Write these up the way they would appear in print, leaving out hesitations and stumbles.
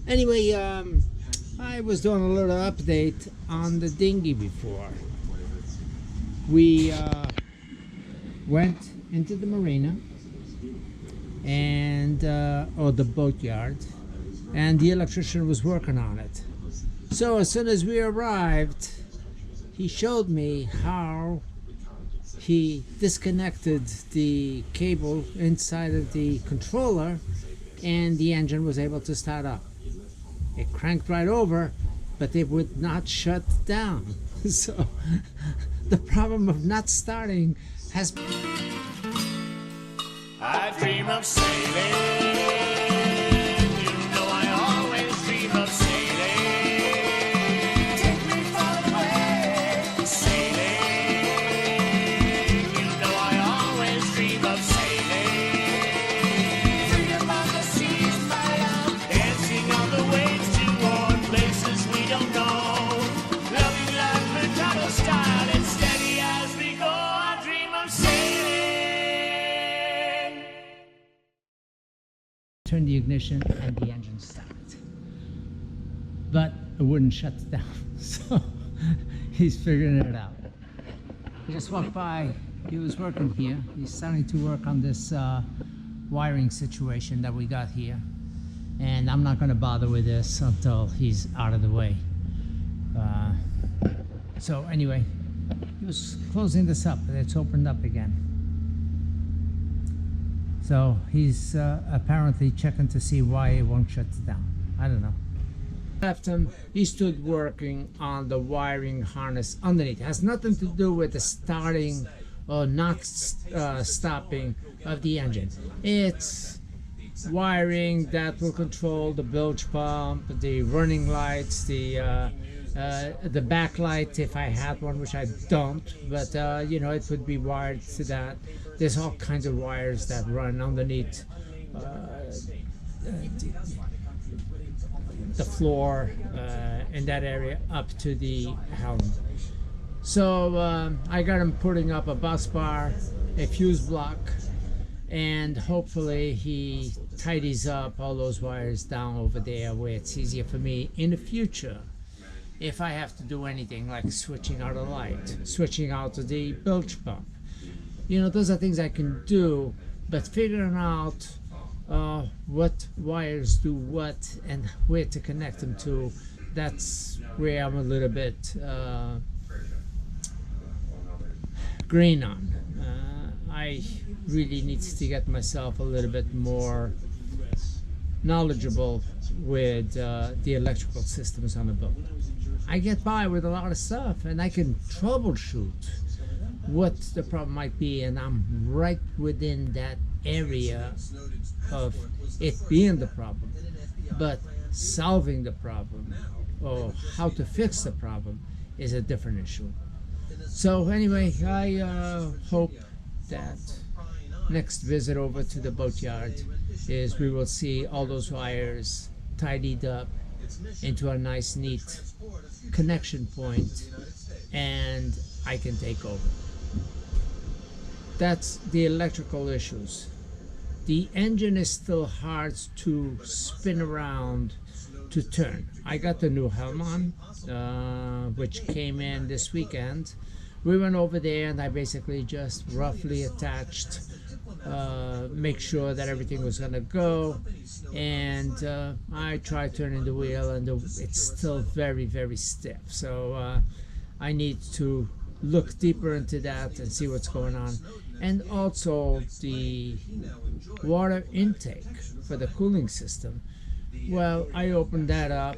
Anyway, I was doing a little update on the dinghy before. We went into the marina and or the boatyard, and the electrician was working on it. So as soon as we arrived, he showed me how he disconnected the cable inside of the controller, and the engine was able to start up. It cranked right over, but it would not shut down. So the problem of not starting has been... I dream of sailing. You know I always dream of sailing. Take me far away. Sailing. You know I always dream of sailing. Freedom on the seas, my love. Dancing on the waves to warm places we don't know. Loving life Madonna style and steady as we go. I dream of sailing. Turned the ignition and the engine started, but it wouldn't shut down. So he's figuring it out. He just walked by. He was working here. He's starting to work on this wiring situation that we got here, and I'm not going to bother with this until he's out of the way. So anyway, he was closing this up, but it's opened up again. So he's apparently checking to see why it won't shut down. I don't know. Left him, he stood working on the wiring harness underneath. It has nothing to do with the starting or not stopping of the engine. It's wiring that will control the bilge pump, the running lights, the backlight if I had one, which I don't, but you know, it would be wired to that. There's all kinds of wires that run underneath the floor in that area up to the helm. So I got him putting up a bus bar, a fuse block, and hopefully he tidies up all those wires down over there where it's easier for me in the future if I have to do anything like switching out a light, switching out the bilge pump. You know, those are things I can do, but figuring out what wires do what and where to connect them to, that's where I'm a little bit green on. I really need to get myself a little bit more knowledgeable with the electrical systems on the boat. I get by with a lot of stuff and I can troubleshoot what the problem might be, and I'm right within that area of it being the problem. But solving the problem or how to fix the problem is a different issue. So anyway, I hope that next visit over to the boatyard is we will see all those wires tidied up into a nice neat connection point, and I can take over. That's the electrical issues. The engine is still hard to spin around to turn. I got the new helm on, which came in this weekend. We went over there and I basically just roughly attached, make sure that everything was gonna go, and I tried turning the wheel and it's still very, very stiff. So I need to look deeper into that and see what's going on. And also the water intake for the cooling system. Well, I opened that up.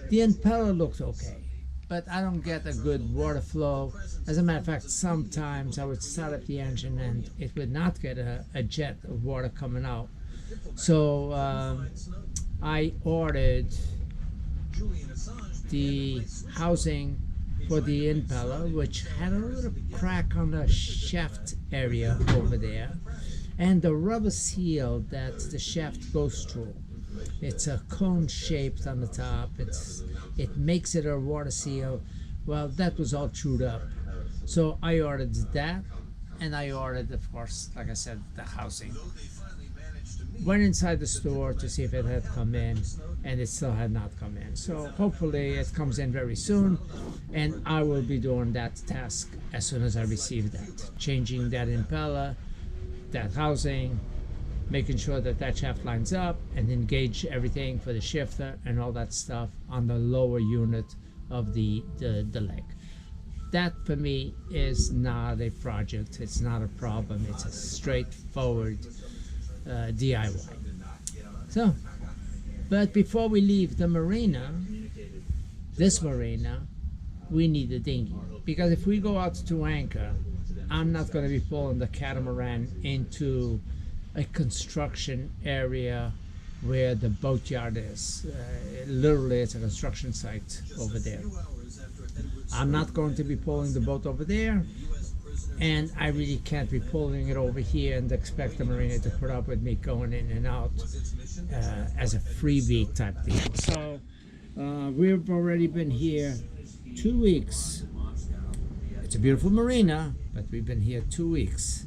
The impeller looked okay, but I don't get a good water flow. As a matter of fact, sometimes I would start up the engine and it would not get a jet of water coming out. So I ordered the housing for the impeller, which had a little crack on the shaft area over there, and the rubber seal that the shaft goes through. It's a cone shaped on the top. It makes it a water seal. Well, that was all chewed up. So I ordered that, and I ordered, of course, like I said, the housing. went inside the store to see if it had come in, and it still had not come in. So hopefully it comes in very soon, and I will be doing that task as soon as I receive that. Changing that impeller, that housing, making sure that that shaft lines up, and engage everything for the shifter and all that stuff on the lower unit of the leg. That for me is not a project, it's not a problem, it's a straightforward DIY. So, but before we leave the marina, this marina, we need a dinghy. Because if we go out to anchor, I'm not going to be pulling the catamaran into a construction area where the boatyard is. Literally, it's a construction site over there. I'm not going to be pulling the boat over there, and I really can't be pulling it over here and expect the marina to put up with me going in and out as a freebie type deal. So we've already been here 2 weeks. It's a beautiful marina, but we've been here 2 weeks,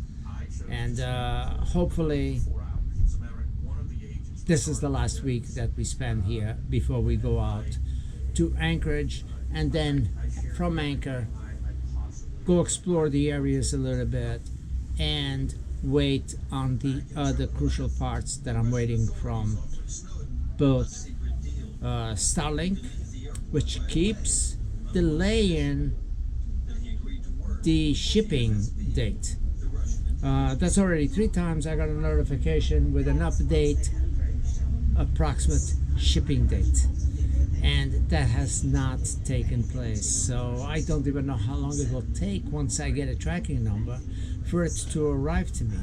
and hopefully this is the last week that we spend here before we go out to Anchorage, and then from Anchor go explore the areas a little bit and wait on the other crucial parts that I'm waiting from both Starlink, which keeps delaying the shipping date. That's already 3 times I got a notification with an update, approximate shipping date, and that has not taken place. So I don't even know how long it will take once I get a tracking number for it to arrive to me.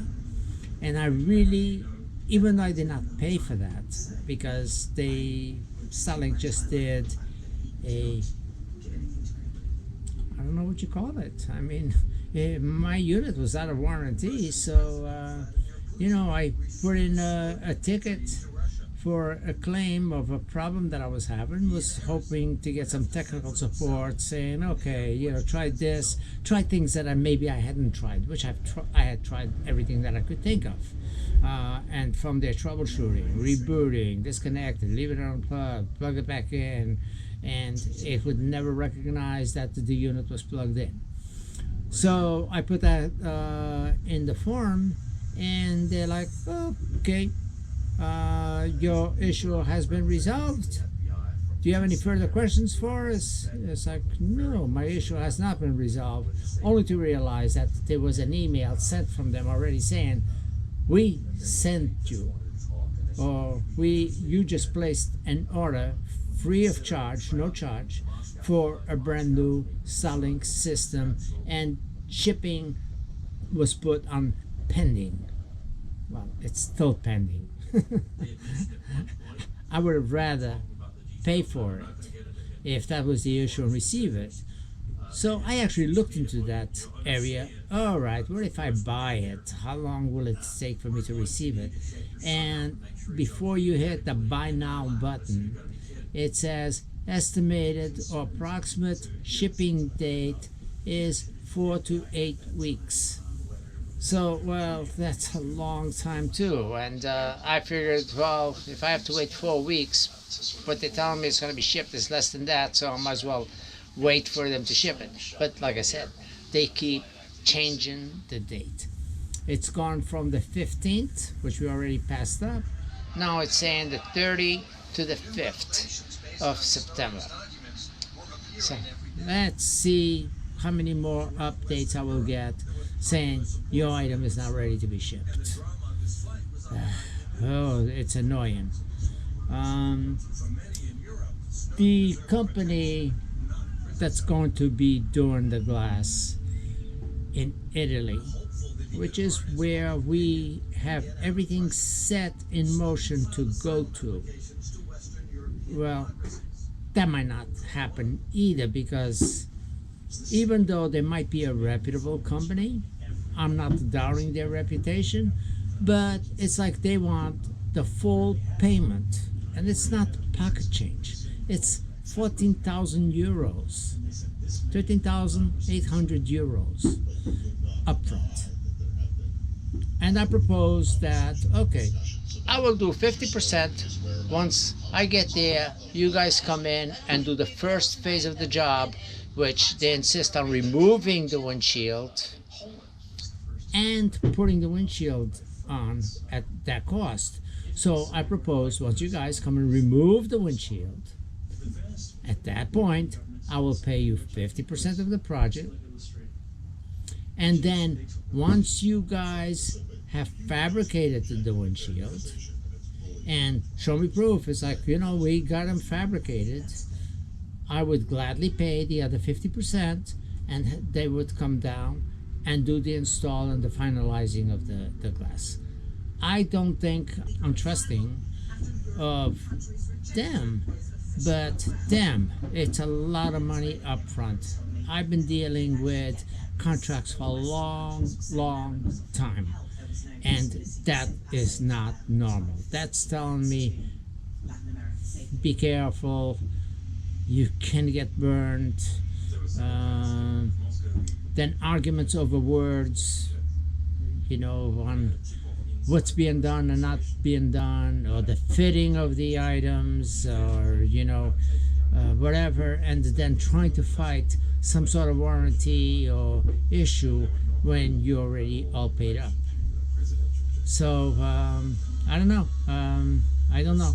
And I really, even though I did not pay for that, because Starlink just did a, I don't know what you call it. I mean, my unit was out of warranty, so you know, I put in a ticket for a claim of a problem that I was having, was hoping to get some technical support saying, okay, you know, try this, try things that maybe I hadn't tried, which I had tried everything that I could think of. And from their troubleshooting, rebooting, disconnecting, leave it unplugged, plug it back in, and it would never recognize that the unit was plugged in. So I put that in the form, and they're like, oh, okay, your issue has been resolved. Do you have any further questions for us? It's like, no, my issue has not been resolved. Only to realize that there was an email sent from them already saying, we sent you, or you just placed an order free of charge, no charge, for a brand new Starlink system, and shipping was put on pending. Well, it's still pending. I would have rather pay for it if that was the issue and receive it. So I actually looked into that area. All right, what if I buy it? How long will it take for me to receive it? And before you hit the buy now button, it says estimated or approximate shipping date is 4 to 8 weeks. So, well, that's a long time too, and I figured, well, if I have to wait 4 weeks, but they're telling me it's going to be shipped is less than that, so I might as well wait for them to ship it. But like I said, they keep changing the date. It's gone from the 15th, which we already passed up. Now it's saying the 30th to the 5th of September. So let's see how many more updates I will get saying your item is not ready to be shipped. Oh, it's annoying. The company that's going to be doing the glass in Italy, which is where we have everything set in motion to go to, well, that might not happen either, because even though they might be a reputable company, I'm not doubting their reputation, but it's like they want the full payment, and it's not pocket change. It's 14,000 euros, 13,800 euros upfront. And I propose that, okay, I will do 50%. Once I get there, you guys come in and do the first phase of the job, which they insist on removing the windshield and putting the windshield on at that cost. So I propose once you guys come and remove the windshield, at that point, I will pay you 50% of the project. And then once you guys have fabricated the windshield and show me proof, it's like, you know, we got them fabricated, I would gladly pay the other 50%, and they would come down and do the install and the finalizing of the glass. I don't think I'm trusting of them, but damn, it's a lot of money up front. I've been dealing with contracts for a long time, and that is not normal. That's telling me be careful, you can get burned. Then arguments over words, you know, on what's being done and not being done, or the fitting of the items, or you know, whatever, and then trying to fight some sort of warranty or issue when you're already all paid up. So I don't know. I don't know,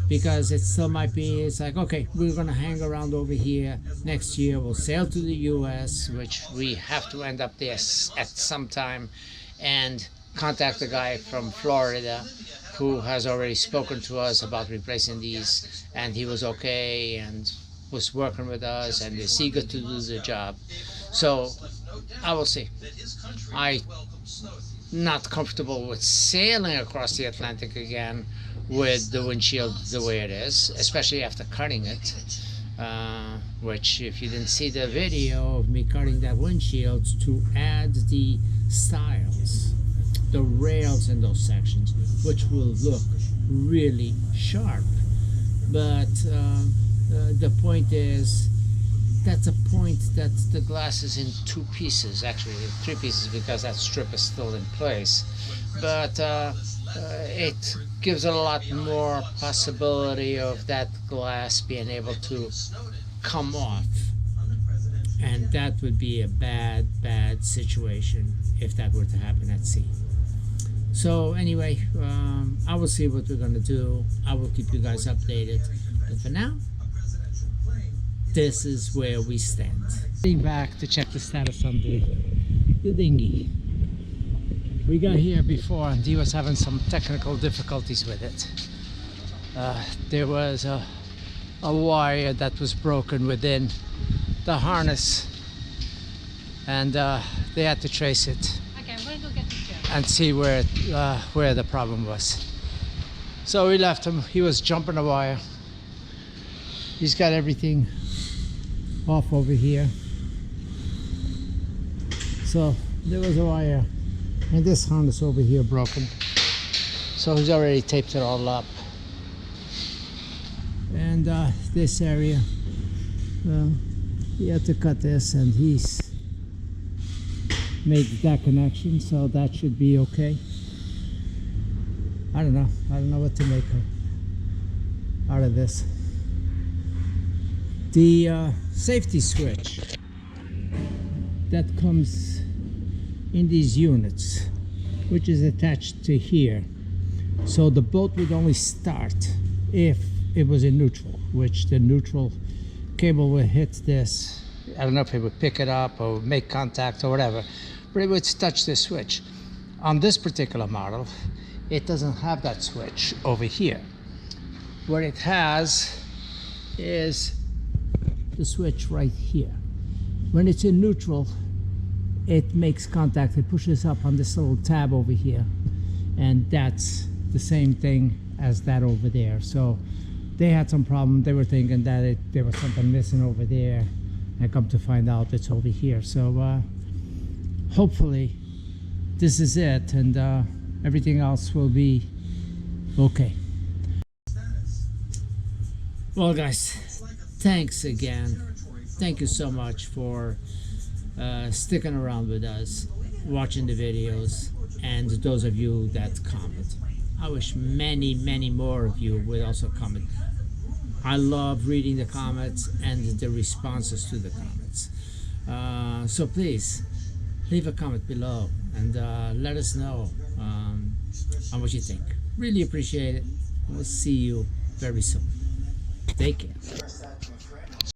because it still might be, it's like, okay, we're gonna hang around over here. Next year we'll sail to the US, which we have to end up there at some time, and contact the guy from Florida who has already spoken to us about replacing these, and he was okay and was working with us and is eager to do the job. So I will see. I'm not comfortable with sailing across the Atlantic again with the windshield the way it is, especially after cutting it, which, if you didn't see the video of me cutting that windshield to add the styles, the rails in those sections, which will look really sharp. But the point is, that's a point that the glass is in two pieces, actually three pieces, because that strip is still in place. But it gives a lot more possibility of that glass being able to come off, and that would be a bad situation if that were to happen at sea. So anyway, I will see what we're gonna do. I will keep you guys updated, but for now, this is where we stand. Getting back to check the status on the dinghy. We got here before and he was having some technical difficulties with it. There was a wire that was broken within the harness, and they had to trace it. Okay, I'm gonna go get the chair. And see where the problem was. So we left him. He was jumping the wire. He's got everything off over here. So there was a wire, and this harness over here broken. So he's already taped it all up. And this area, he had to cut this, and he's made that connection, so that should be okay. I don't know what to make out of this. The safety switch that comes in these units, which is attached to here, so the boat would only start if it was in neutral, which the neutral cable would hit this. I don't know if it would pick it up or make contact or whatever, but it would touch this switch. On this particular model, it doesn't have that switch over here. What it has is the switch right here. When it's in neutral, it makes contact. It pushes up on this little tab over here, and that's the same thing as that over there. So they had some problem. They were thinking that there was something missing over there, and come to find out it's over here. So hopefully this is it, and everything else will be okay. Well guys, thanks again. Thank you so much for sticking around with us, watching the videos, and those of you that comment. I wish many, many more of you would also comment. I love reading the comments and the responses to the comments. So please leave a comment below and let us know on what you think. Really appreciate it. We'll see you very soon. Take care.